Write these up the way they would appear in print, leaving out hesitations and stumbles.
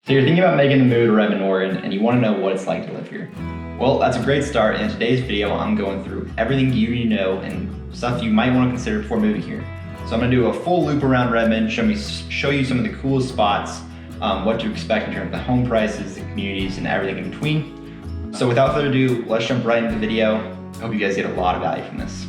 So you're thinking about making the move to Redmond, Oregon, and you want to know what it's like to live here. Well, that's a great start. In today's video, I'm going through everything you need to know and stuff you might want to consider before moving here. So I'm going to do a full loop around Redmond, show you some of the coolest spots, what to expect in terms of the home prices, the communities, and everything in between. So without further ado, let's jump right into the video. I hope you guys get a lot of value from this.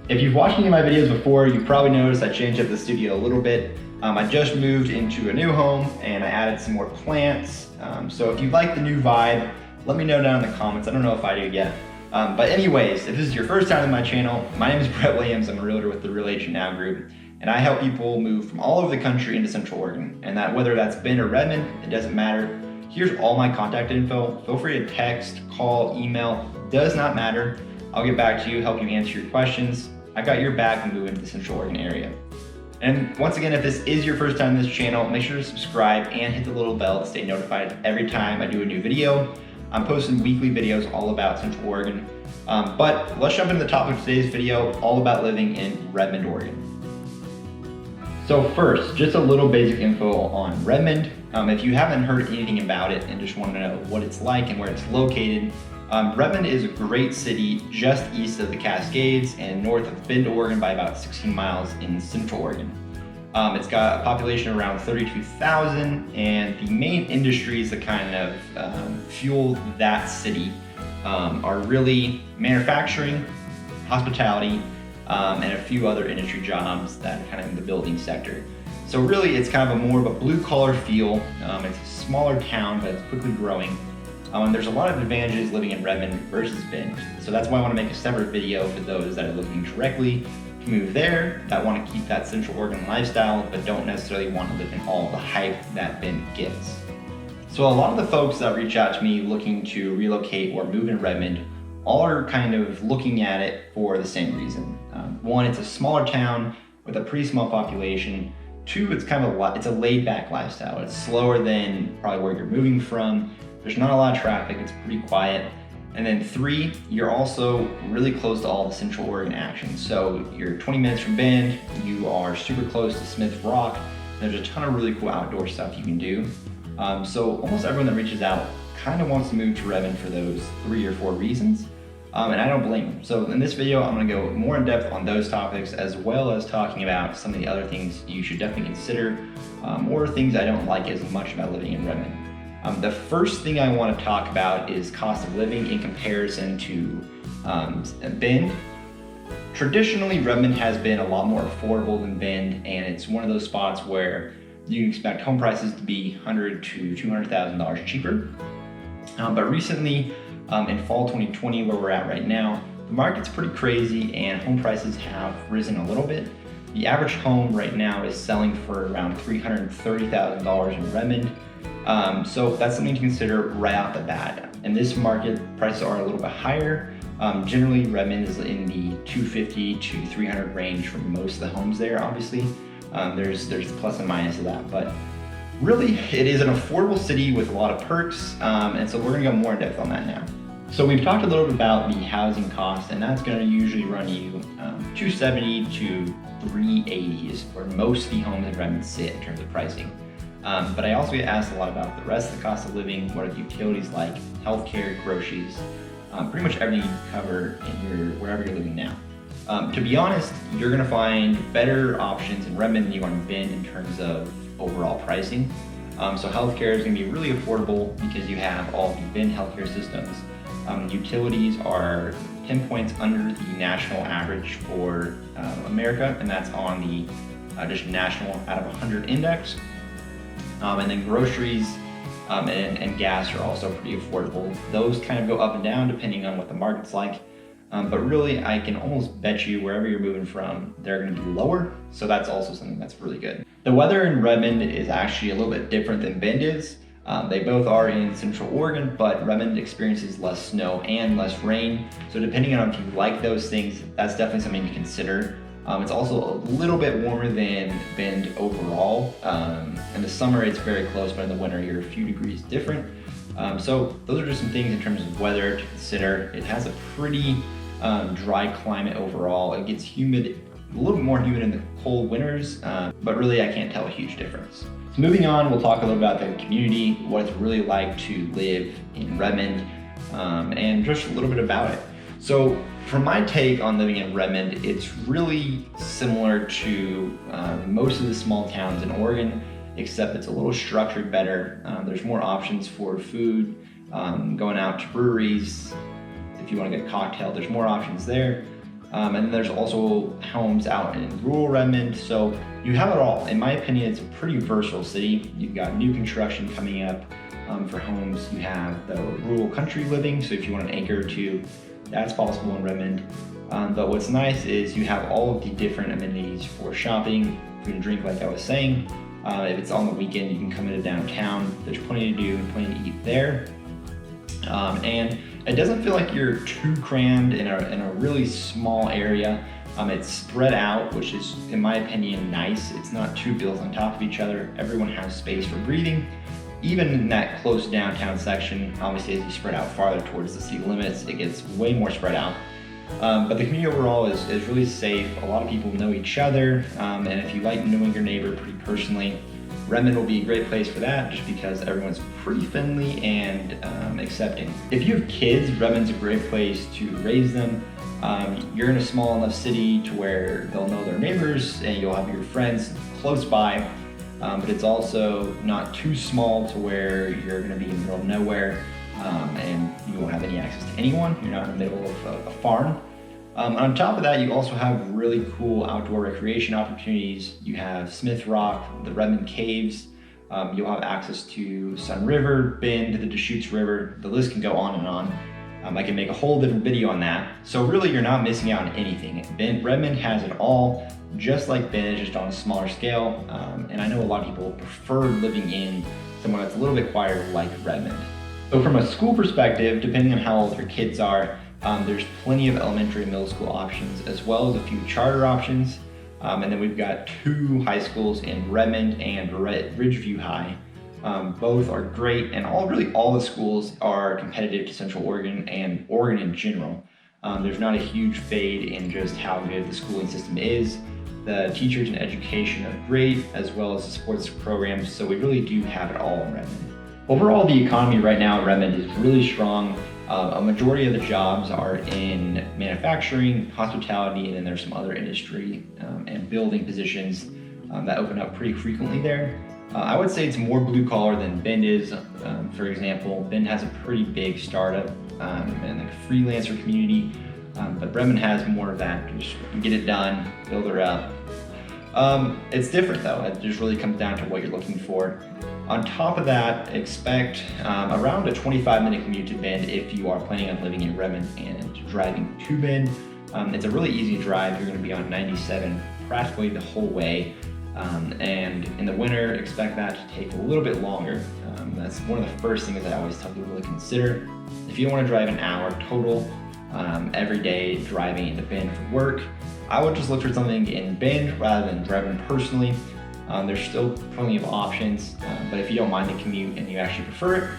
If you've watched any of my videos before, you've probably noticed I changed up the studio a little bit. I just moved into a new home and I added some more plants. So if you like the new vibe, let me know down in the comments. I don't know if I do yet. But anyways, if this is your first time on my channel, my name is Brett Williams. I'm a realtor with the Real Agent Now Group. And I help people move from all over the country into Central Oregon. And that whether that's Bend or Redmond, it doesn't matter. Here's all my contact info. Feel free to text, call, email, does not matter. I'll get back to you, help you answer your questions. I got your back when moving to the Central Oregon area. And once again, if this is your first time on this channel, make sure to subscribe and hit the little bell to stay notified every time I do a new video. I'm posting weekly videos all about Central Oregon. But let's jump into the topic of today's video, all about living in Redmond, Oregon. So first, just a little basic info on Redmond. If you haven't heard anything about it and just want to know what it's like and where it's located, Redmond is a great city just east of the Cascades and north of Bend, Oregon by about 16 miles in Central Oregon. It's got a population around 32,000 and the main industries that kind of fuel that city are really manufacturing, hospitality, and a few other industry jobs that are kind of in the building sector. So really it's kind of more of a blue collar feel. It's a smaller town, but it's quickly growing. There's a lot of advantages living in Redmond versus Bend. So that's why I want to make a separate video for those that are looking directly to move there, that want to keep that Central Oregon lifestyle, but don't necessarily want to live in all the hype that Bend gets. So a lot of the folks that reach out to me looking to relocate or move in Redmond, all are kind of looking at it for the same reason. One, it's a smaller town with a pretty small population. Two, it's kind of it's a laid back lifestyle. It's slower than probably where you're moving from. There's not a lot of traffic, it's pretty quiet. And then three, you're also really close to all the Central Oregon action. So you're 20 minutes from Bend, you are super close to Smith Rock. There's a ton of really cool outdoor stuff you can do. So almost everyone that reaches out kind of wants to move to Redmond for those 3 or 4 reasons. And I don't blame them. So in this video, I'm gonna go more in depth on those topics as well as talking about some of the other things you should definitely consider or things I don't like as much about living in Redmond. The first thing I want to talk about is cost of living in comparison to Bend. Traditionally, Redmond has been a lot more affordable than Bend, and it's one of those spots where you can expect home prices to be $100,000 to $200,000 cheaper. But recently, in fall 2020, where we're at right now, the market's pretty crazy and home prices have risen a little bit. The average home right now is selling for around $330,000 in Redmond. So that's something to consider right off the bat. In this market, prices are a little bit higher. Generally, Redmond is in the $250,000 to $300,000 range for most of the homes there, obviously. There's plus and minus of that, but really it is an affordable city with a lot of perks. And so we're gonna go more in depth on that now. So we've talked a little bit about the housing cost, and that's gonna usually run you $270,000 to $380,000 is where most of the homes in Redmond sit in terms of pricing. But I also get asked a lot about the rest of the cost of living, what are the utilities like, healthcare, groceries, pretty much everything you cover in wherever you're living now. To be honest, you're gonna find better options in Redmond than you are in Bend in terms of overall pricing. So healthcare is gonna be really affordable because you have all the Bend healthcare systems. Utilities are 10 points under the national average for America, and that's on the just national out of 100 index. And then groceries and gas are also pretty affordable. Those kind of go up and down depending on what the market's like. But really, I can almost bet you wherever you're moving from, they're going to be lower. So that's also something that's really good. The weather in Redmond is actually a little bit different than Bend is. They both are in Central Oregon, but Redmond experiences less snow and less rain. So depending on if you like those things, that's definitely something to consider. It's also a little bit warmer than Bend overall. In the summer, it's very close, but in the winter, you're a few degrees different. So those are just some things in terms of weather to consider. It has a pretty dry climate overall. It gets humid, a little bit more humid in the cold winters, but really I can't tell a huge difference. So moving on, we'll talk a little about the community, what it's really like to live in Redmond, and just a little bit about it. So from my take on living in Redmond, it's really similar to most of the small towns in Oregon, except it's a little structured better. There's more options for food, going out to breweries. If you want to get a cocktail, there's more options there. And then there's also homes out in rural Redmond. So you have it all. In my opinion, it's a pretty versatile city. You've got new construction coming up for homes. You have the rural country living. So if you want an acre or two, that's possible in Redmond. But what's nice is you have all of the different amenities for shopping, food and drink, like I was saying. If it's on the weekend, you can come into downtown. There's plenty to do and plenty to eat there. And it doesn't feel like you're too crammed in a really small area. It's spread out, which is, in my opinion, nice. It's not too built on top of each other. Everyone has space for breathing. Even in that close downtown section, obviously as you spread out farther towards the city limits, it gets way more spread out. But the community overall is really safe. A lot of people know each other, and if you like knowing your neighbor pretty personally, Redmond will be a great place for that, just because everyone's pretty friendly and accepting. If you have kids, Redmond's a great place to raise them. You're in a small enough city to where they'll know their neighbors and you'll have your friends close by, but it's also not too small to where you're going to be in the middle of nowhere and you won't have any access to anyone. You're not in the middle of a farm. On top of that, you also have really cool outdoor recreation opportunities. You have Smith Rock, the Redmond Caves. You'll have access to Sun River, Bend, the Deschutes River. The list can go on and on. I can make a whole different video on that. So really, you're not missing out on anything. Redmond has it all, just like Bend, just on a smaller scale. And I know a lot of people prefer living in somewhere that's a little bit quieter, like Redmond. So from a school perspective, depending on how old your kids are, there's plenty of elementary and middle school options, as well as a few charter options. And then we've got 2 high schools in Redmond and Ridgeview High. Both are great, and all the schools are competitive to Central Oregon and Oregon in general. There's not a huge fade in just how good the schooling system is. The teachers and education are great, as well as the sports programs, so we really do have it all in Redmond. Overall, the economy right now in Redmond is really strong. A majority of the jobs are in manufacturing, hospitality, and then there's some other industry and building positions that open up pretty frequently there. I would say it's more blue collar than Bend is. For example, Bend has a pretty big startup and like freelancer community, but Redmond has more of that. Just get it done, build her up. It's different though. It just really comes down to what you're looking for. On top of that, expect around a 25-minute commute to Bend if you are planning on living in Redmond and driving to Bend. It's a really easy drive. You're going to be on 97 practically the whole way. And in the winter, expect that to take a little bit longer. That's one of the first things I always tell people to consider. If you don't want to drive an hour total every day driving into Bend for work, I would just look for something in Bend rather than driving personally. There's still plenty of options, but if you don't mind the commute and you actually prefer it,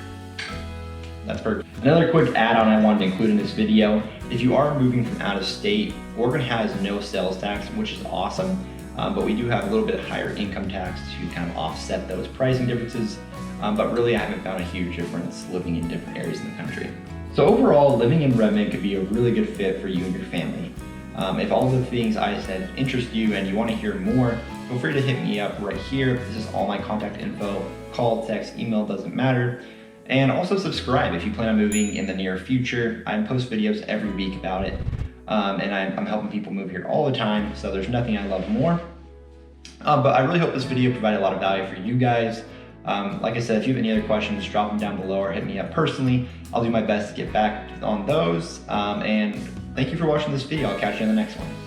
that's perfect. Another quick add-on I wanted to include in this video, if you are moving from out of state, Oregon has no sales tax, which is awesome, but we do have a little bit higher income tax to kind of offset those pricing differences, but really I haven't found a huge difference living in different areas in the country. So overall, living in Redmond could be a really good fit for you and your family. If all the things I said interest you and you want to hear more, feel free to hit me up right here. This is all my contact info. Call, text, email, doesn't matter. And also subscribe if you plan on moving in the near future. I post videos every week about it. And I'm helping people move here all the time, so there's nothing I love more. But I really hope this video provided a lot of value for you guys. Like I said, if you have any other questions, drop them down below or hit me up personally. I'll do my best to get back on those. And thank you for watching this video. I'll catch you in the next one.